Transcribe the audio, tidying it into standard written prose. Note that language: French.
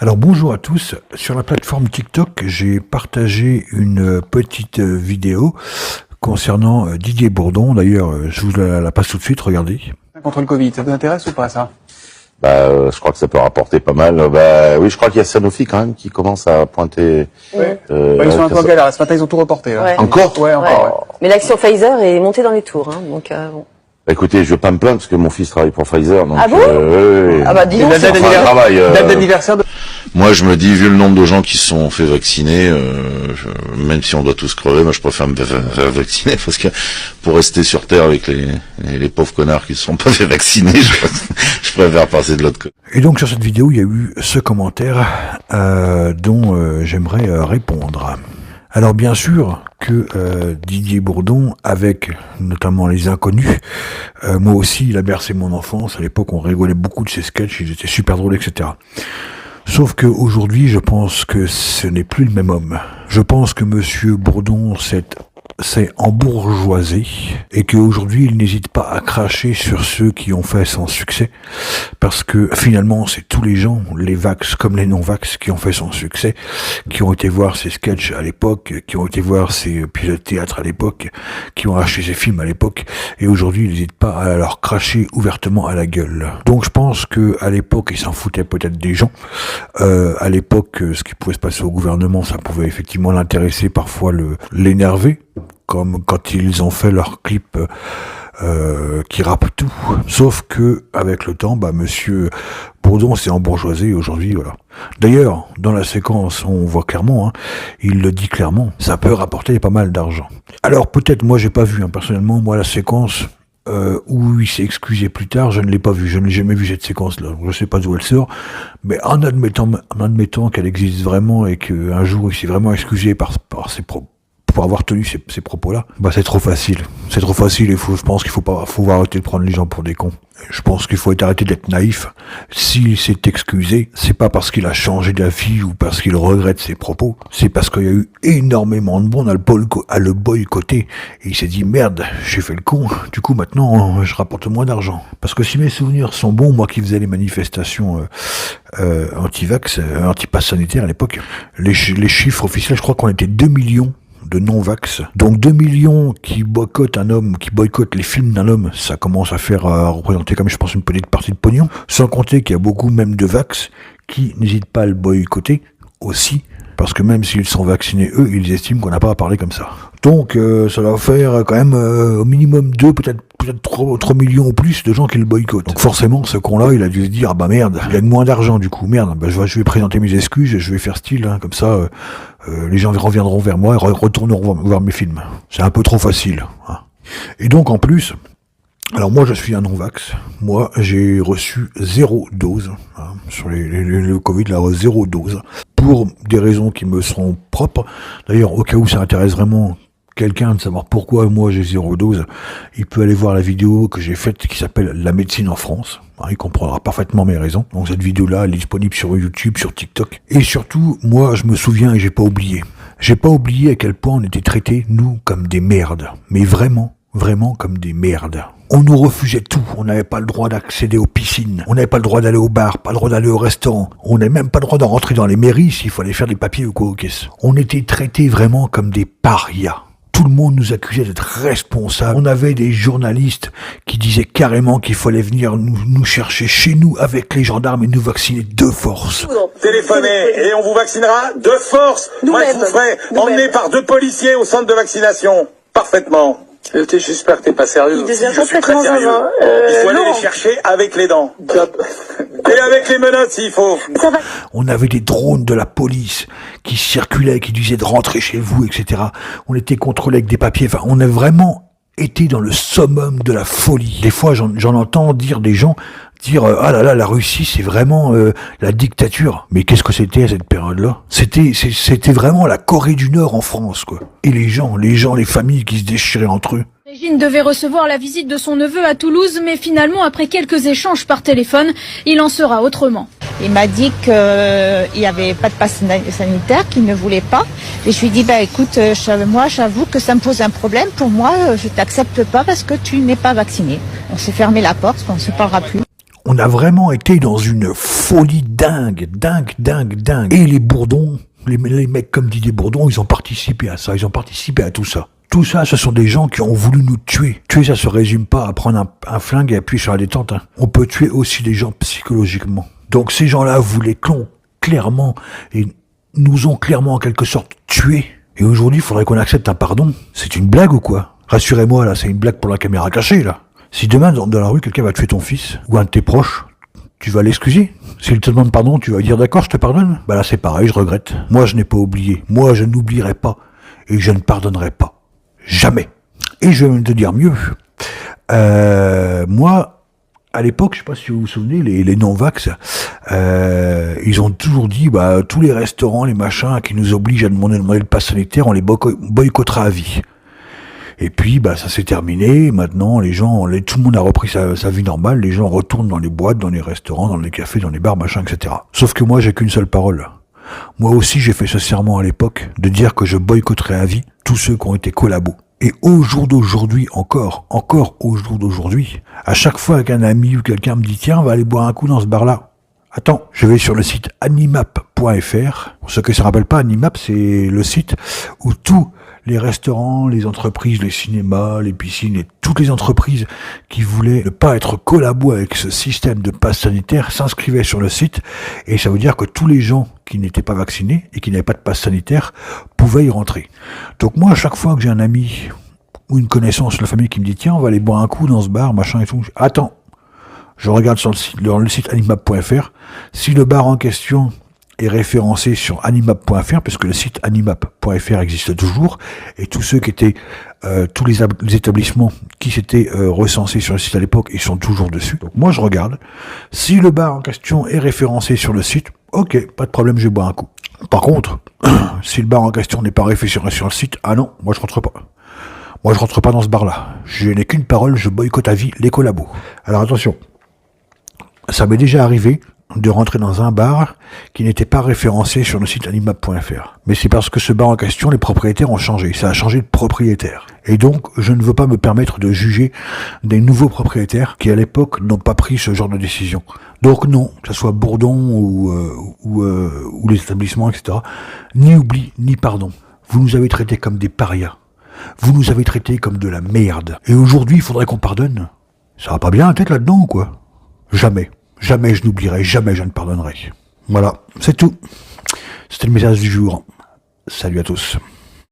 Alors bonjour à tous, sur la plateforme TikTok, j'ai partagé une petite vidéo concernant Didier Bourdon. D'ailleurs, je vous la passe tout de suite, regardez. Contre le Covid, ça vous intéresse ou pas ça? Je crois que ça peut rapporter pas mal. Oui, je crois qu'il y a Sanofi quand même qui commence à pointer. Ouais. Ils sont un peu en galère. Ce matin, ils ont tout reporté. Là. Ouais. Encore? Ouais, encore. Ouais. Mais l'action Pfizer est montée dans les tours, hein, donc bon. Écoutez, je vais pas me plaindre parce que mon fils travaille pour Pfizer. Donc, Ah bon? oui. Ah bah dis donc. Date d'anniversaire de... Moi, je me dis, vu le nombre de gens qui se sont fait vacciner, même si on doit tous crever, moi, je préfère me faire vacciner parce que pour rester sur Terre avec les pauvres connards qui se sont pas fait vacciner, je préfère passer de l'autre côté. Et donc sur cette vidéo, il y a eu ce commentaire dont j'aimerais répondre. Alors bien sûr que Didier Bourdon, avec notamment Les Inconnus, moi aussi il a bercé mon enfance. À l'époque on rigolait beaucoup de ses sketchs, ils étaient super drôles, etc. Sauf qu'aujourd'hui je pense que ce n'est plus le même homme. Je pense que Monsieur Bourdon s'est embourgeoisé et qu'aujourd'hui il n'hésite pas à cracher sur ceux qui ont fait son succès, parce que finalement c'est tous les gens, les vax comme les non-vax, qui ont fait son succès, qui ont été voir ses sketchs à l'époque, qui ont été voir ses pièces de théâtre à l'époque, qui ont acheté ses films à l'époque, et aujourd'hui il n'hésite pas à leur cracher ouvertement à la gueule. Donc je pense que à l'époque il s'en foutait peut-être des gens. À l'époque, ce qui pouvait se passer au gouvernement, ça pouvait effectivement l'intéresser, parfois l'énerver, comme quand ils ont fait leur clip qui rappe tout. Sauf que avec le temps, Monsieur Bourdon s'est embourgeoisé aujourd'hui, voilà. D'ailleurs, dans la séquence, on voit clairement, hein, il le dit clairement, ça peut rapporter pas mal d'argent. Alors peut-être, moi j'ai pas vu, hein, personnellement, moi la séquence où il s'est excusé plus tard, je ne l'ai pas vu, je ne l'ai jamais vu cette séquence-là, je ne sais pas d'où elle sort, mais en admettant qu'elle existe vraiment et qu'un jour il s'est vraiment excusé par ses propos, pour avoir tenu ces propos-là, c'est trop facile. C'est trop facile et je pense qu'il faut arrêter de prendre les gens pour des cons. Je pense qu'il faut arrêter d'être naïf. S'il s'est excusé, c'est pas parce qu'il a changé d'avis ou parce qu'il regrette ses propos, c'est parce qu'il y a eu énormément de monde à le boycotter. Et il s'est dit, merde, j'ai fait le con, du coup maintenant je rapporte moins d'argent. Parce que si mes souvenirs sont bons, moi qui faisais les manifestations anti-vax, anti-pass sanitaire à l'époque, les chiffres officiels, je crois qu'on était 2 millions de non-vax. Donc 2 millions qui boycottent un homme, qui boycottent les films d'un homme, ça commence à représenter comme je pense une petite partie de pognon, sans compter qu'il y a beaucoup même de vax qui n'hésitent pas à le boycotter aussi, parce que même s'ils sont vaccinés, eux, ils estiment qu'on n'a pas à parler comme ça. Donc ça va faire quand même au minimum 2, peut-être 3 millions ou plus de gens qui le boycottent. Donc forcément, ce con-là, il a dû se dire, merde, il gagne moins d'argent du coup, merde, je vais présenter mes excuses, je vais faire style, hein, comme ça, les gens reviendront vers moi et retourneront voir mes films. C'est un peu trop facile. Hein. Et donc en plus, alors moi je suis un non-vax, moi j'ai reçu 0 dose, hein, sur le Covid, là, 0 dose, pour des raisons qui me seront propres. D'ailleurs, au cas où ça intéresse vraiment quelqu'un de savoir pourquoi moi j'ai 0 dose, il peut aller voir la vidéo que j'ai faite qui s'appelle « La médecine en France ». Il comprendra parfaitement mes raisons. Donc cette vidéo-là, elle est disponible sur YouTube, sur TikTok. Et surtout, moi je me souviens et j'ai pas oublié. J'ai pas oublié à quel point on était traités, nous, comme des merdes. Mais vraiment comme des merdes. On nous refusait tout. On n'avait pas le droit d'accéder aux piscines. On n'avait pas le droit d'aller au bar, pas le droit d'aller au restaurant. On n'avait même pas le droit de rentrer dans les mairies s'il fallait faire des papiers ou quoi aux caisses. On était traités vraiment comme des parias. Tout le monde nous accusait d'être responsables. On avait des journalistes qui disaient carrément qu'il fallait venir nous chercher chez nous avec les gendarmes et nous vacciner de force. Téléphonez et on vous vaccinera de force. Moi, je vous ferai emmener par 2 policiers au centre de vaccination. Parfaitement. J'espère que t'es pas sérieux. Je suis très sérieux. Il faut aller les chercher avec les dents. Et avec les menottes s'il faut. On avait des drones de la police qui circulaient, qui disaient de rentrer chez vous, etc. On était contrôlés avec des papiers. Enfin, on a vraiment été dans le summum de la folie. Des fois, j'en entends dire des gens dire ah là là, la Russie c'est vraiment la dictature. Mais qu'est-ce que c'était à cette période-là? C'était vraiment la Corée du Nord en France, quoi. Et les gens, les familles qui se déchiraient entre eux. Régine devait recevoir la visite de son neveu à Toulouse, mais finalement, après quelques échanges par téléphone, il en sera autrement. Il m'a dit qu'il n'y avait pas de passe sanitaire, qu'il ne voulait pas. Et je lui ai dit, écoute, moi j'avoue que ça me pose un problème. Pour moi, je t'accepte pas parce que tu n'es pas vacciné. On s'est fermé la porte, on ne se parlera plus. On a vraiment été dans une folie dingue. Et les Bourdons, les mecs comme Didier Bourdon, ils ont participé à ça, ils ont participé à tout ça. Tout ça, ce sont des gens qui ont voulu nous tuer. Tuer, ça se résume pas à prendre un flingue et appuyer sur la détente. Hein. On peut tuer aussi des gens psychologiquement. Donc ces gens-là voulaient clairement, et nous ont clairement en quelque sorte tués. Et aujourd'hui, il faudrait qu'on accepte un pardon. C'est une blague ou quoi? Rassurez-moi, là, c'est une blague pour la caméra cachée, là. Si demain, dans la rue, quelqu'un va tuer ton fils, ou un de tes proches, tu vas l'excuser. S'il te demande pardon, tu vas dire d'accord, je te pardonne. Bah là, c'est pareil, je regrette. Moi, je n'ai pas oublié. Moi, je n'oublierai pas. Et je ne pardonnerai pas. Jamais. Et je vais même te dire mieux. Moi, à l'époque, je sais pas si vous vous souvenez, les non-vax, ils ont toujours dit, bah, tous les restaurants, les machins, qui nous obligent à demander le pass sanitaire, on les boycottera à vie. Et puis, bah, ça s'est terminé. Maintenant, tout le monde a repris sa vie normale. Les gens retournent dans les boîtes, dans les restaurants, dans les cafés, dans les bars, machin, etc. Sauf que moi, j'ai qu'une seule parole. Moi aussi, j'ai fait ce serment à l'époque de dire que je boycotterai à vie tous ceux qui ont été collabos. Et au jour d'aujourd'hui, encore au jour d'aujourd'hui, à chaque fois qu'un ami ou quelqu'un me dit, tiens, on va aller boire un coup dans ce bar-là. Attends, je vais sur le site animap.fr. Pour ceux qui ne se rappellent pas, Animap, c'est le site où tous les restaurants, les entreprises, les cinémas, les piscines et toutes les entreprises qui voulaient ne pas être collabos avec ce système de passe sanitaire s'inscrivaient sur le site. Et ça veut dire que tous les gens qui n'étaient pas vaccinés et qui n'avaient pas de passe sanitaire pouvaient y rentrer. Donc moi, à chaque fois que j'ai un ami ou une connaissance de la famille qui me dit, tiens, on va aller boire un coup dans ce bar, machin et tout, attends. Je regarde sur le site animap.fr. Si le bar en question est référencé sur animap.fr, puisque le site animap.fr existe toujours, et tous ceux qui étaient, tous les établissements qui s'étaient recensés sur le site à l'époque, ils sont toujours dessus. Donc moi je regarde. Si le bar en question est référencé sur le site, ok, pas de problème, je vais boire un coup. Par contre, si le bar en question n'est pas référencé sur le site, ah non, moi je rentre pas. Moi je rentre pas dans ce bar-là. Je n'ai qu'une parole, je boycotte à vie les collabos. Alors attention. Ça m'est déjà arrivé de rentrer dans un bar qui n'était pas référencé sur le site animap.fr. Mais c'est parce que ce bar en question, les propriétaires ont changé. Ça a changé de propriétaire. Et donc, je ne veux pas me permettre de juger des nouveaux propriétaires qui, à l'époque, n'ont pas pris ce genre de décision. Donc non, que ce soit Bourdon ou les établissements, etc., ni oubli, ni pardon. Vous nous avez traités comme des parias. Vous nous avez traités comme de la merde. Et aujourd'hui, il faudrait qu'on pardonne. Ça va pas bien la tête là-dedans ou quoi? Jamais je n'oublierai, jamais je ne pardonnerai. Voilà, c'est tout. C'était le message du jour. Salut à tous.